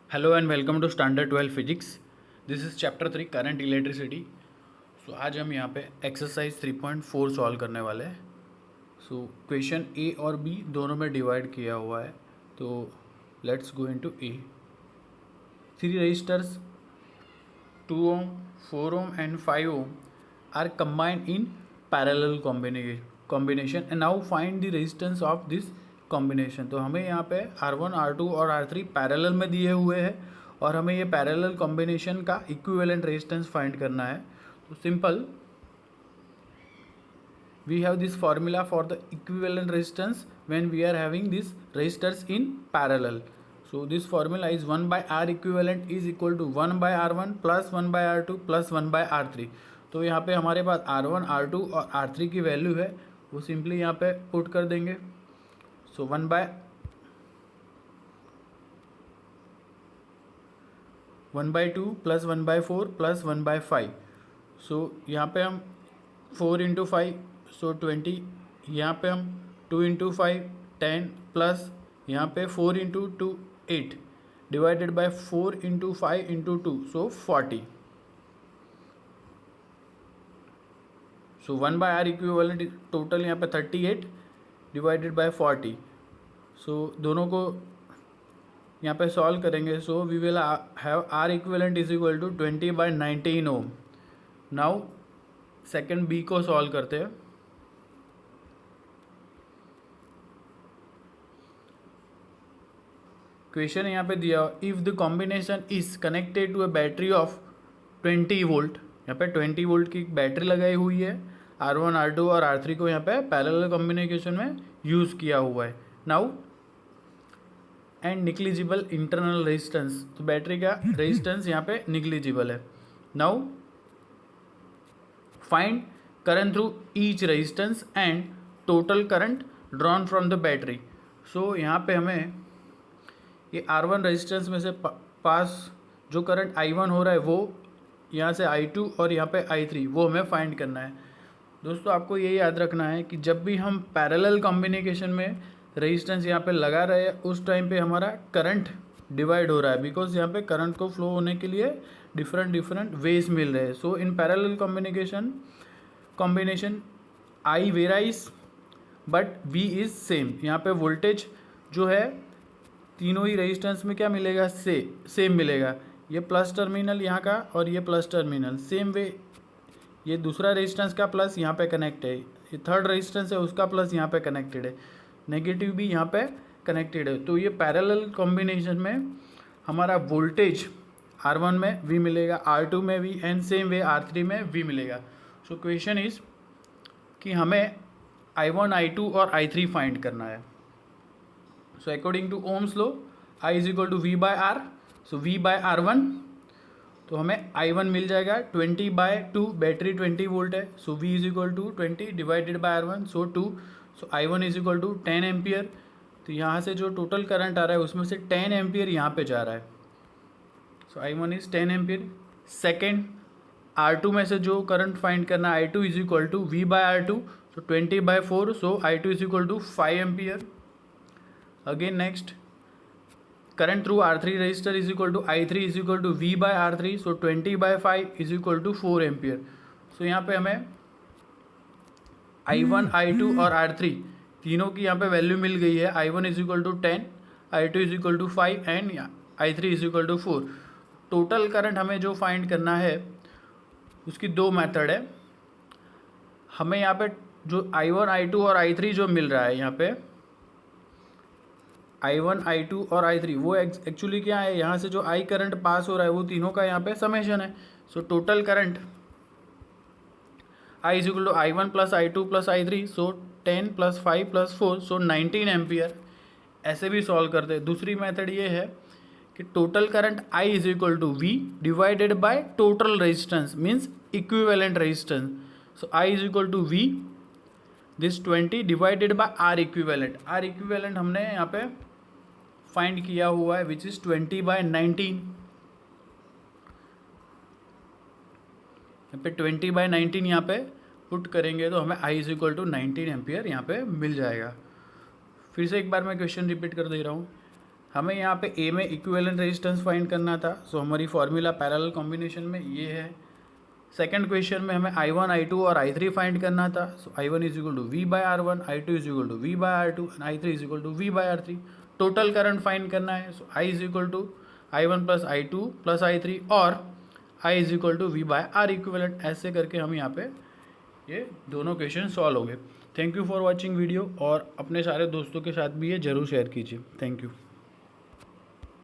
Hello and welcome to standard 12 physics. This is chapter 3 current electricity. So आज हम यहाँ पे एक्सरसाइज 3.4 सॉल्व करने वाले हैं। सो क्वेश्चन ए और बी दोनों में डिवाइड किया हुआ है। तो let's go into A. 3 registers 2 ohm, 4 ohm and 5 ohm are combined in parallel combination and now find the resistance of this combination। तो हमें यहाँ पे R1 R2 और R3 पैरेलल में दिए हुए हैं और हमें ये पैरेलल कॉम्बिनेशन का इक्विवेलेंट रेजिस्टेंस फाइंड करना है। तो simple, we have this formula for the equivalent resistance when we are having these resistors in parallel. So this formula is 1 by R equivalent is equal to 1 by R1 plus 1 by R2 plus 1 by R3। तो यहाँ पे हमारे पास R1 R2 और R3 की value है, वो simply यहाँ पे पुट कर देंगे। सो 1/2 प्लस 1/4 प्लस 1/5। सो यहाँ पे हम 4 × 5 सो 20, यहाँ पे हम 2 × 5 10 प्लस यहाँ पे 4 × 2 8 divided by 4 × 5 × 2 so 40। So 1 by R equivalent total यहाँ पे 38 डिवाइडेड बाय 40। सो दोनों को यहाँ पे सॉल्व करेंगे। So we will have R equivalent is equal to 20/19 ohm. Now second B को सॉल्व करते हैं। क्वेश्चन यहाँ पे दिया, if the combination is connected to a battery of 20 volt. यहाँ पे 20 वोल्ट की बैटरी लगाई हुई है। R1 R2 और R3 को यहाँ पे पैरेलल कॉम्बिनेशन में यूज़ किया हुआ है। Now and negligible internal resistance, तो बैटरी का रेजिस्टेंस यहाँ पे निग्लिजिबल है। Now find current through each resistance and total current drawn from the battery. So यहाँ पे हमें ये R1 रेजिस्टेंस में से पास जो करंट I1 हो रहा है वो यहाँ से I2 और यहाँ पे I3 वो हमें फाइंड करना है। दोस्तों आपको ये याद रखना है कि जब भी हम पैरेलल कॉम्बिनेशन में रेजिस्टेंस यहाँ पे लगा रहे हैं उस टाइम पे हमारा करंट डिवाइड हो रहा है, बिकॉज यहाँ पे करंट को फ्लो होने के लिए डिफरेंट वेज मिल रहे हैं। So in parallel combination I varies but V is same. यहाँ पे वोल्टेज जो है तीनों ही रेजिस्टेंस में क्या मिलेगा, सेम मिलेगा। ये प्लस टर्मिनल यहाँ का और ये प्लस टर्मिनल सेम वे, ये दूसरा रेजिस्टेंस का प्लस यहाँ पे कनेक्ट है, ये थर्ड रेजिस्टेंस है उसका प्लस यहाँ पे कनेक्टेड है, नेगेटिव भी यहाँ पे कनेक्टेड है। तो ये पैरेलल कॉम्बिनेशन में हमारा वोल्टेज R1 में V मिलेगा, R2 में V and same way R3 में V मिलेगा। सो क्वेश्चन इज कि हमें I1 I2 और I3 फाइंड करना है। So according to ohm's law I is equal to V by R। So V by R1, तो हमें I1 मिल जाएगा 20/2, बैटरी 20 वोल्ट है। So V is equal to 20 divided by R1 so 2। So I1 is equal to 10 ampere. तो यहाँ से जो total current आ रहा है उसमें से 10 एम्पियर यहाँ पे जा रहा है। सो I1 is 10 ampere. Second R2 में से जो करंट फाइंड करना है I2 is equal to V by R2, so 20/4 so I2 is equal to 5 ampere. Again next current through R3 register is equal to I3 is equal to V by R3, so 20/5 is equal to 4 ampere. So यहाँ पे हमें I1 I2 और R3 तीनों की यहाँ पे value मिल गई है। I1 is equal to 10, I2 is equal to 5 and I3 is equal to 4। Total current हमें जो फाइंड करना है उसकी दो मेथड है। हमें यहाँ पे जो I1 I2 और I3 जो मिल रहा है, यहाँ पे I1 I2 और I3 वो एक्चुअली क्या है, यहाँ से जो I करंट पास हो रहा है वो तीनों का यहाँ पे समेशन है। So total current I is equal to I1 plus I2 plus I3, so 10 plus 5 plus 4 so 19 ampere. ऐसे भी सॉल्व करते हैं। दूसरी मेथड ये है कि total current I is equal to V divided by total resistance means equivalent resistance. So I is equal to V this 20 divided by R equivalent. R equivalent हमने यहाँ पे फाइंड किया हुआ है विच इज 20/19। यहाँ पे 20/19 यहाँ पे पुट करेंगे तो हमें I is equal to 19 ampere यहाँ पे मिल जाएगा। फिर से एक बार मैं क्वेश्चन रिपीट कर दे रहा हूँ। हमें यहाँ पे ए में इक्विवेलेंट रेजिस्टेंस फाइंड करना था, सो हमारी फॉर्मूला पैरेलल कॉम्बिनेशन में ये है। सेकंड क्वेश्चन में हमें I1, I2 और I3 फाइंड करना था, so I1 is equal to V/R1, I2 is equal to V/R2 and I3 is equal to V/R3। Total current find करना है, so I is equal to I1 plus I2 plus I3 और I is equal to V/R equivalent. ऐसे करके हम यहाँ पे ये दोनों क्वेश्चन सॉल्व हो गए। Thank you for watching video, और अपने सारे दोस्तों के साथ भी ये जरूर शेयर कीजिए। Thank you.